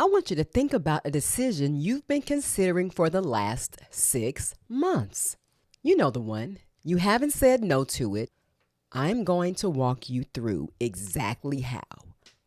I want you to think about a decision you've been considering for the last 6 months. You know the one. You haven't said no to it. I'm going to walk you through exactly how.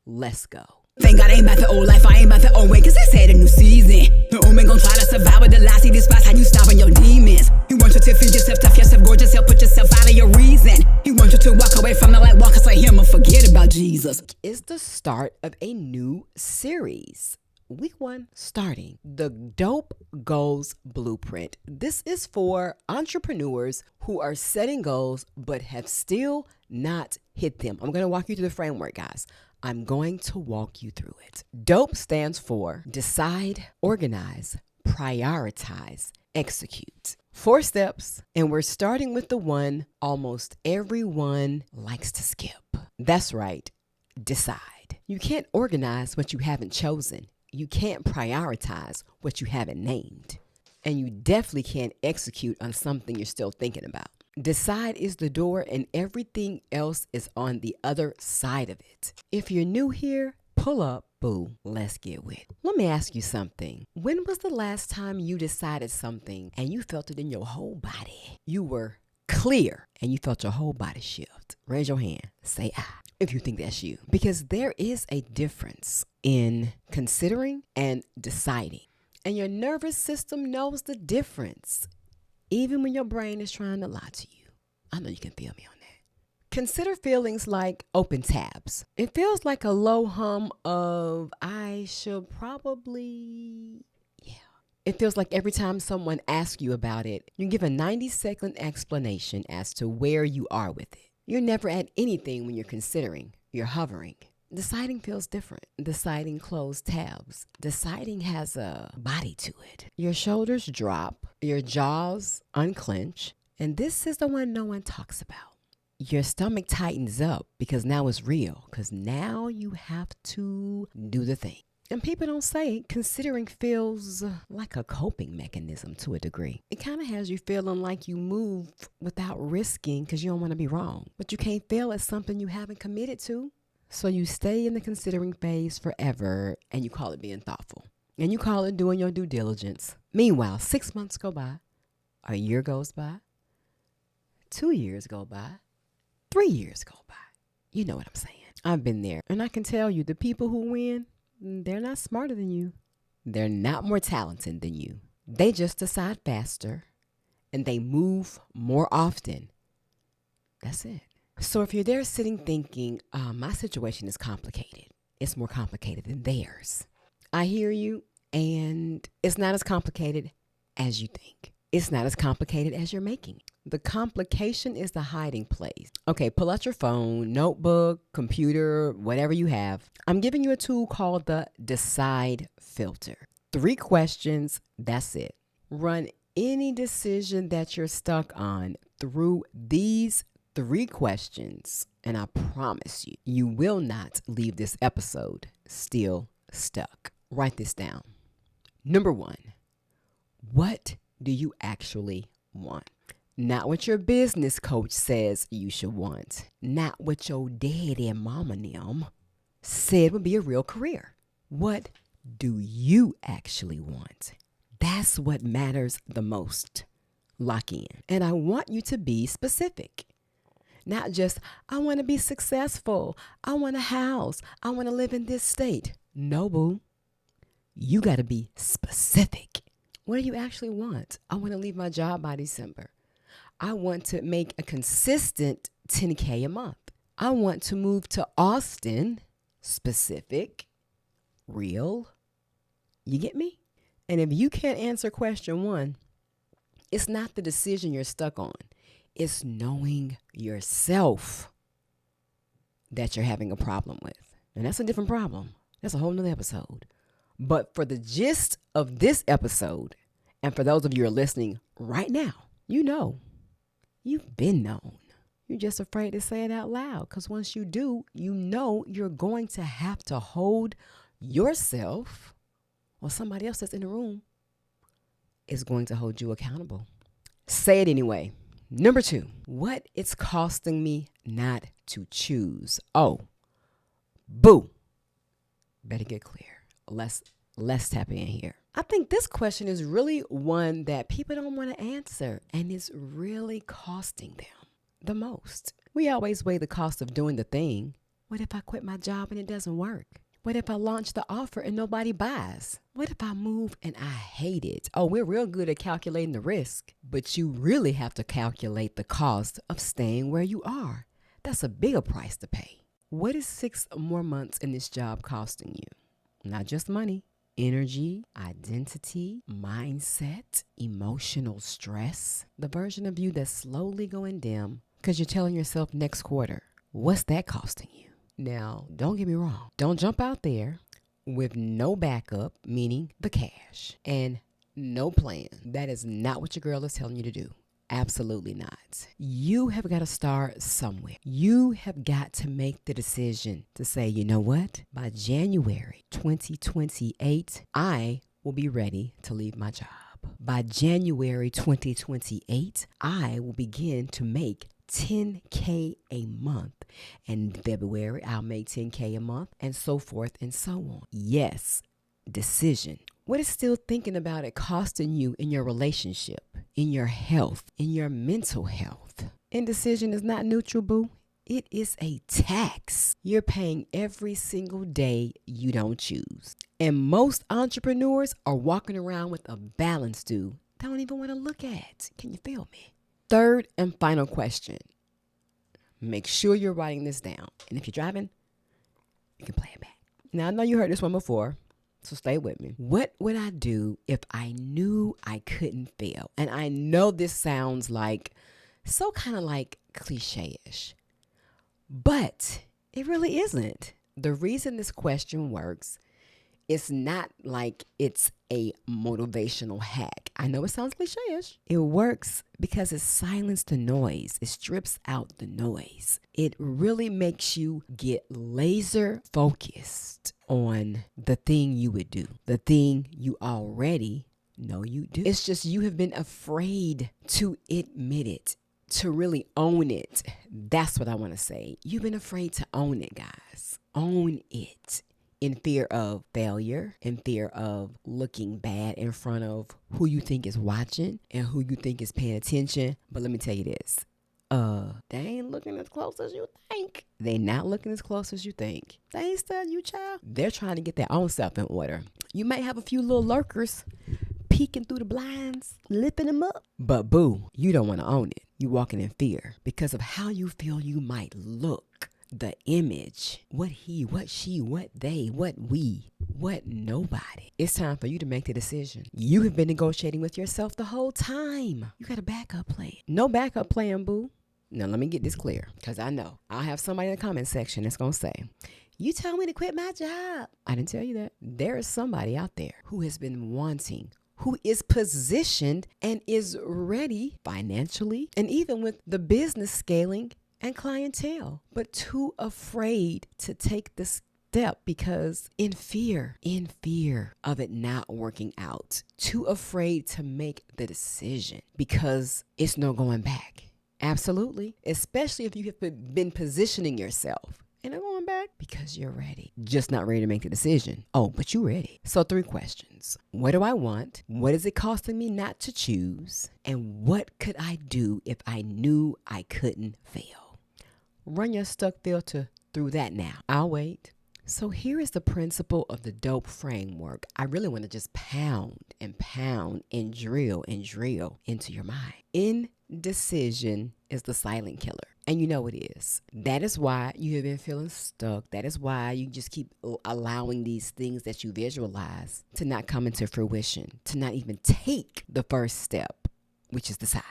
Let's go. Thank God I ain't about the old life, I ain't about the old way, cause they said a new season. The old man gon' try to survive with the lies, he despise how you stopping your demons. He wants you to feel yourself tough, yourself gorgeous, help put yourself out of your reason. He wants you to walk away from the light walkers like him and forget about Jesus. It's the start of a new series. Week 1 starting. The Dope Goals Blueprint. This is for entrepreneurs who are setting goals but have still not hit them. I'm going to walk you through the framework, guys. I'm going to walk you through it. DOPE stands for decide, organize, prioritize, execute. 4 steps, and we're starting with the one almost everyone likes to skip. That's right, decide. You can't organize what you haven't chosen. You can't prioritize what you haven't named. And you definitely can't execute on something you're still thinking about. Decide is the door and everything else is on the other side of it. If you're new here, pull up, boo, let's get with it. Let me ask you something. When was the last time you decided something and you felt it in your whole body? You were clear and you felt your whole body shift. Raise your hand. Say I if you think that's you. Because there is a difference in considering and deciding. And your nervous system knows the difference. Even when your brain is trying to lie to you. I know you can feel me on that. Consider feelings like open tabs. It feels like a low hum of, I should probably, It feels like every time someone asks you about it, you give a 90-second explanation as to where you are with it. You're never at anything when you're considering. You're hovering. Deciding feels different. Deciding closed tabs. Deciding has a body to it. Your shoulders drop, your jaws unclench, and this is the one no one talks about. Your stomach tightens up because now it's real, because now you have to do the thing. And people don't say considering feels like a coping mechanism to a degree. It kind of has you feeling like you move without risking because you don't want to be wrong. But you can't fail at something you haven't committed to. So you stay in the considering phase forever and you call it being thoughtful. And you call it doing your due diligence. Meanwhile, 6 months go by, a year goes by, 2 years go by, 3 years go by. You know what I'm saying. I've been there. And I can tell you the people who win, they're not smarter than you. They're not more talented than you. They just decide faster and they move more often. That's it. So if you're there sitting thinking, my situation is complicated. It's more complicated than theirs. I hear you, and it's not as complicated as you think. It's not as complicated as you're making it. The complication is the hiding place. Okay, pull out your phone, notebook, computer, whatever you have. I'm giving you a tool called the Decide Filter. 3 questions, that's it. Run any decision that you're stuck on through these 3 questions, and I promise you, you will not leave this episode still stuck. Write this down. Number 1, what do you actually want? Not what your business coach says you should want. Not what your daddy and mama and them said would be a real career. What do you actually want? That's what matters the most. Lock in. And I want you to be specific. Not just, I want to be successful. I want a house. I want to live in this state. No, boo. You got to be specific. What do you actually want? I want to leave my job by December. I want to make a consistent $10K a month. I want to move to Austin. Specific. Real. You get me? And if you can't answer question 1, it's not the decision you're stuck on. It's knowing yourself that you're having a problem with. And that's a different problem. That's a whole nother episode. But for the gist of this episode, and for those of you who are listening right now, you know, you've been known. You're just afraid to say it out loud. Because once you do, you know you're going to have to hold yourself, or somebody else that's in the room is going to hold you accountable. Say it anyway. Number 2, what it's costing me not to choose. Oh, boo. Better get clear. Let's Let's tap in here. I think this question is really one that people don't want to answer, and it's really costing them the most. We always weigh the cost of doing the thing. What if I quit my job and it doesn't work? What if I launch the offer and nobody buys? What if I move and I hate it? Oh, we're real good at calculating the risk, but you really have to calculate the cost of staying where you are. That's a bigger price to pay. What is 6 more months in this job costing you? Not just money. Energy, identity, mindset, emotional stress. The version of you that's slowly going dim because you're telling yourself next quarter. What's that costing you? Now, don't get me wrong. Don't jump out there with no backup, meaning the cash, and no plan. That is not what your girl is telling you to do. Absolutely not. You have got to start somewhere. You have got to make the decision to say, you know what? By January 2028, I will be ready to leave my job. By January 2028, I will begin to make $10K a month. And in February, I'll make $10K a month, and so forth and so on. Yes, decision. What is still thinking about it costing you in your relationship, in your health, in your mental health? Indecision is not neutral, boo. It is a tax you're paying every single day you don't choose. And most entrepreneurs are walking around with a balance due they don't even want to look at. Can you feel me? Third and final question. Make sure you're writing this down. And if you're driving, you can play it back. Now, I know you heard this one before, so stay with me. What would I do if I knew I couldn't fail? And I know this sounds like so kind of like cliche-ish, but it really isn't. The reason this question works, it's not like it's a motivational hack. I know it sounds cliche-ish. It works because it silences the noise. It strips out the noise. It really makes you get laser focused on the thing you would do, the thing you already know you do. It's just you have been afraid to admit it, to really own it. That's what I want to say. You've been afraid to own it, guys. Own it. In fear of failure, in fear of looking bad in front of who you think is watching and who you think is paying attention. But let me tell you this. They ain't looking as close as you think. They not looking as close as you think. They ain't studying you, child. They're trying to get their own self in order. You may have a few little lurkers peeking through the blinds, lifting them up. But boo, you don't want to own it. You walking in fear because of how you feel you might look. The image, what he, what she, what they, what we, what nobody. It's time for you to make the decision. You have been negotiating with yourself the whole time. You got a backup plan. No backup plan, boo. Now, let me get this clear, because I know I'll have somebody in the comment section that's going to say, you told me to quit my job. I didn't tell you that. There is somebody out there who has been wanting, who is positioned and is ready financially, and even with the business scaling and clientele, but too afraid to take the step because in fear of it not working out, too afraid to make the decision because it's no going back. Absolutely. Especially if you have been positioning yourself. And I'm going back because you're ready. Just not ready to make the decision. Oh, but you're ready. So 3 questions. What do I want? What is it costing me not to choose? And what could I do if I knew I couldn't fail? Run your stuck filter through that now. I'll wait. So here is the principle of the DOPE framework. I really want to just pound and drill into your mind. Indecision is the silent killer. And you know it is. That is why you have been feeling stuck. That is why you just keep allowing these things that you visualize to not come into fruition, to not even take the first step, which is decide.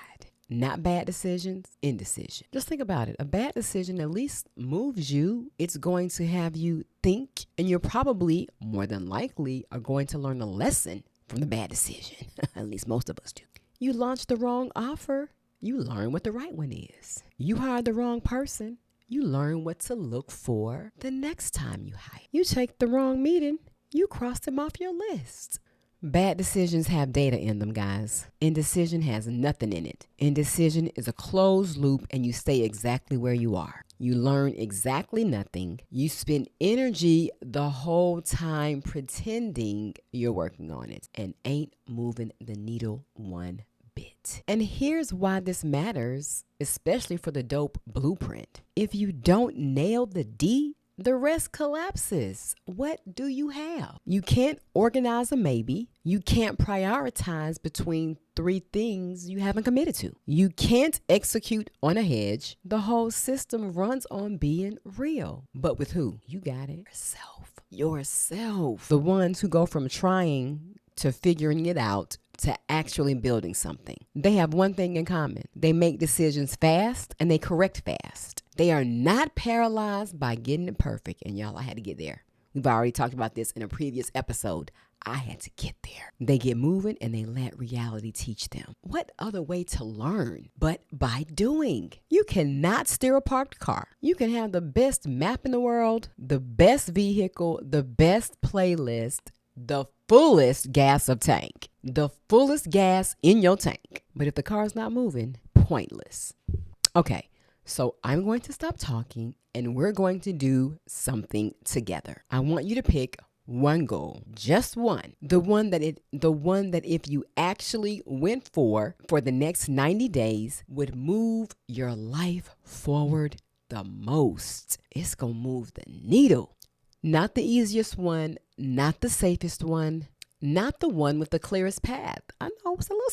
Not bad decisions, indecision. Just think about it. A bad decision at least moves you. It's going to have you think, and you're probably, more than likely, are going to learn a lesson from the bad decision. At least most of us do. You launched the wrong offer. You learn what the right one is. You hired the wrong person. You learn what to look for the next time you hire. You take the wrong meeting. You cross them off your list. Bad decisions have data in them, guys. Indecision has nothing in it. Indecision is a closed loop and you stay exactly where you are. You learn exactly nothing. You spend energy the whole time pretending you're working on it and ain't moving the needle one bit. And here's why this matters, especially for the dope blueprint. If you don't nail the D, the rest collapses. What do you have? You can't organize a maybe. You can't prioritize between 3 things you haven't committed to. You can't execute on a hedge. The whole system runs on being real. But with who? You got it. Yourself. The ones who go from trying to figuring it out to actually building something. They have one thing in common. They make decisions fast and they correct fast. They are not paralyzed by getting it perfect. And y'all, I had to get there. We've already talked about this in a previous episode. I had to get there. They get moving and they let reality teach them. What other way to learn but by doing? You cannot steer a parked car. You can have the best map in the world, the best vehicle, the best playlist, the fullest gas of tank, the fullest gas in your tank. But if the car's not moving, pointless. Okay, so I'm going to stop talking and we're going to do something together. I want you to pick one goal, just one. The one that if you actually went for the next 90 days would move your life forward the most. It's going to move the needle. Not the easiest one, not the safest one, not the one with the clearest path. I know it's a little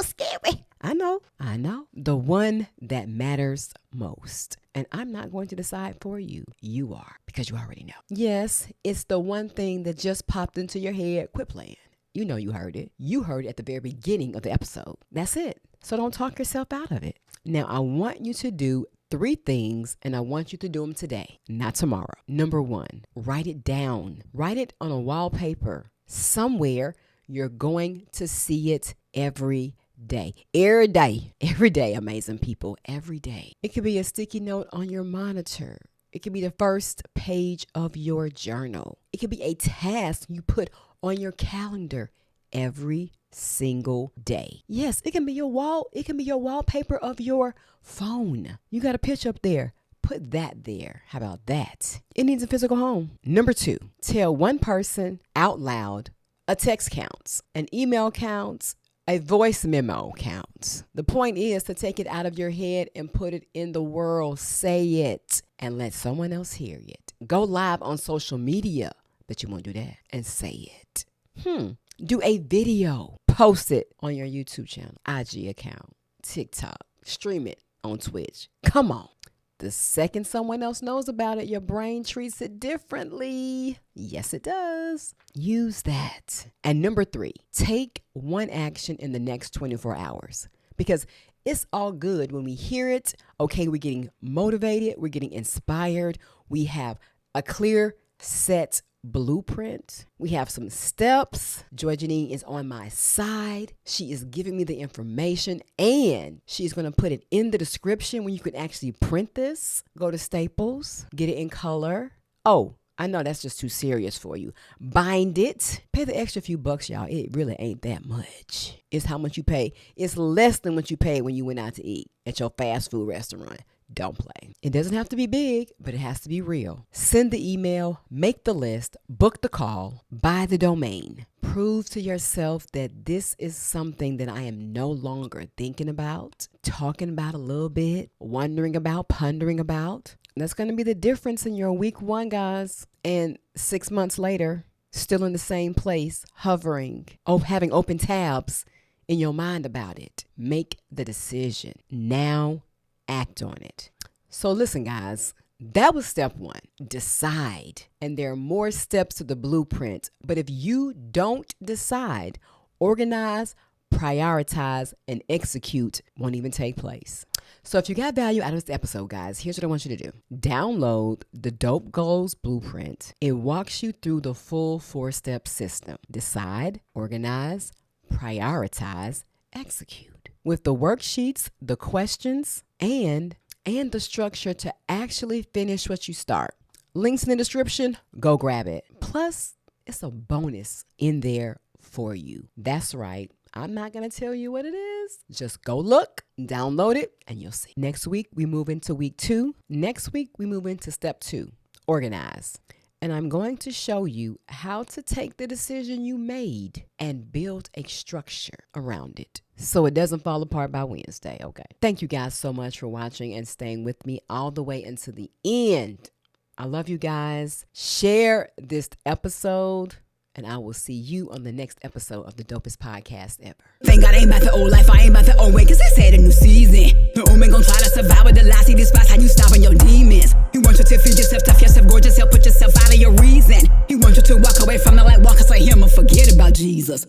scary. I know. The one that matters most. And I'm not going to decide for you. You are, because you already know. Yes, it's the one thing that just popped into your head. Quit playing. You know you heard it. You heard it at the very beginning of the episode. That's it. So don't talk yourself out of it. Now, I want you to do 3 things, and I want you to do them today, not tomorrow. Number 1, write it down. Write it on a wallpaper somewhere. You're going to see it every day. Every day, amazing people. Every day. It could be a sticky note on your monitor. It could be the first page of your journal. It could be a task you put on your calendar every single day. Yes, it can be your wallpaper of your phone. You got a picture up there. Put that there. How about that? It needs a physical home. Number 2, tell one person out loud. A text counts. An email counts. A voice memo counts. The point is to take it out of your head and put it in the world. Say it and let someone else hear it. Go live on social media. Bet you won't do that. And say it. Do a video. Post it on your YouTube channel, IG account, TikTok. Stream it on Twitch. Come on. The second someone else knows about it, your brain treats it differently. Yes, it does. Use that. And number 3, take one action in the next 24 hours. Because it's all good when we hear it. Okay, we're getting motivated. We're getting inspired. We have a clear set blueprint. We have some steps. Joy Janine is on my side. She is giving me the information and she's going to put it in the description when you can actually print this. Go to Staples, get it in color. Oh, I know that's just too serious for you. Bind it. Pay the extra few bucks, y'all. It really ain't that much. It's how much you pay. It's less than what you paid when you went out to eat at your fast food restaurant. Don't play. It doesn't have to be big, but it has to be real. Send the email, make the list, book the call, buy the domain. Prove to yourself that this is something that I am no longer thinking about, talking about a little bit, wondering about, pondering about. That's going to be the difference in your week 1, guys. And 6 months later, still in the same place, hovering, having open tabs in your mind about it. Make the decision now. Act on it. So listen, guys, that was step 1. Decide. And there are more steps to the blueprint. But if you don't decide, organize, prioritize, and execute won't even take place. So if you got value out of this episode, guys, here's what I want you to do. Download the Dope Goals Blueprint. It walks you through the full 4-step system. Decide, organize, prioritize, execute. With the worksheets, the questions, and the structure to actually finish what you start. Links in the description, go grab it. Plus, it's a bonus in there for you. That's right, I'm not going to tell you what it is. Just go look, download it, and you'll see. Next week, we move into week 2. Next week, we move into step 2, organize. And I'm going to show you how to take the decision you made and build a structure around it so it doesn't fall apart by Wednesday, okay? Thank you guys so much for watching and staying with me all the way until the end. I love you guys. Share this episode, and I will see you on the next episode of the Dopest Podcast Ever. Thank God I ain't about the old life, I ain't about the old way, cause they said a new season. The old man gon' try to survive with the lies, he despise how you stopping your demons. He wants you to feed yourself, tough yourself, gorgeous yourself, put yourself out of your reason. He wants you to walk away from the light, walk us like him and forget about Jesus.